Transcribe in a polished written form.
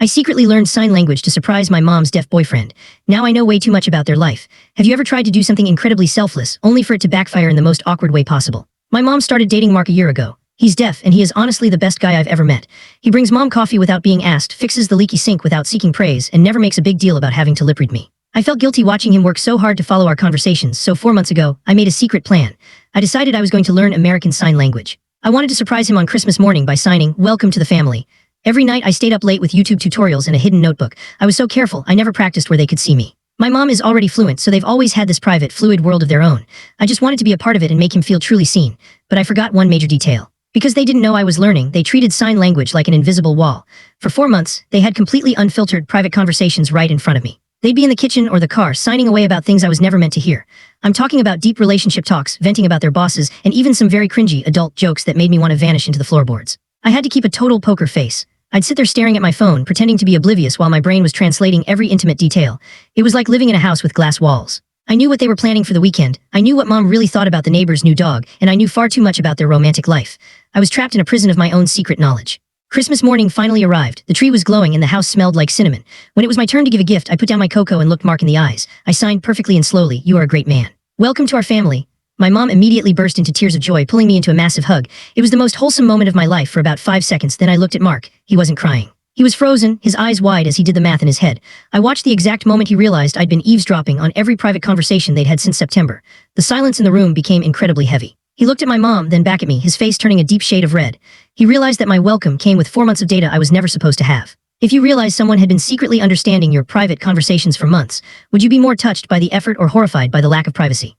I secretly learned sign language to surprise my mom's deaf boyfriend. Now I know way too much about their life. Have you ever tried to do something incredibly selfless, only for it to backfire in the most awkward way possible? My mom started dating Mark a year ago. He's deaf, and he is honestly the best guy I've ever met. He brings mom coffee without being asked, fixes the leaky sink without seeking praise, and never makes a big deal about having to lip read me. I felt guilty watching him work so hard to follow our conversations, so 4 months ago, I made a secret plan. I decided I was going to learn American Sign Language. I wanted to surprise him on Christmas morning by signing, "Welcome to the family." Every night I stayed up late with YouTube tutorials and a hidden notebook. I was so careful, I never practiced where they could see me. My mom is already fluent, so they've always had this private, fluid world of their own. I just wanted to be a part of it and make him feel truly seen. But I forgot one major detail. Because they didn't know I was learning, they treated sign language like an invisible wall. For 4 months, they had completely unfiltered, private conversations right in front of me. They'd be in the kitchen or the car, signing away about things I was never meant to hear. I'm talking about deep relationship talks, venting about their bosses, and even some very cringy adult jokes that made me want to vanish into the floorboards. I had to keep a total poker face. I'd sit there staring at my phone, pretending to be oblivious while my brain was translating every intimate detail. It was like living in a house with glass walls. I knew what they were planning for the weekend. I knew what mom really thought about the neighbor's new dog, and I knew far too much about their romantic life. I was trapped in a prison of my own secret knowledge. Christmas morning finally arrived. The tree was glowing and the house smelled like cinnamon. When it was my turn to give a gift, I put down my cocoa and looked Mark in the eyes. I signed perfectly and slowly, "You are a great man. Welcome to our family." My mom immediately burst into tears of joy, pulling me into a massive hug. It was the most wholesome moment of my life for about 5 seconds. Then I looked at Mark. He wasn't crying. He was frozen, his eyes wide as he did the math in his head. I watched the exact moment he realized I'd been eavesdropping on every private conversation they'd had since September. The silence in the room became incredibly heavy. He looked at my mom, then back at me, his face turning a deep shade of red. He realized that my welcome came with 4 months of data I was never supposed to have. If you realize someone had been secretly understanding your private conversations for months, would you be more touched by the effort or horrified by the lack of privacy?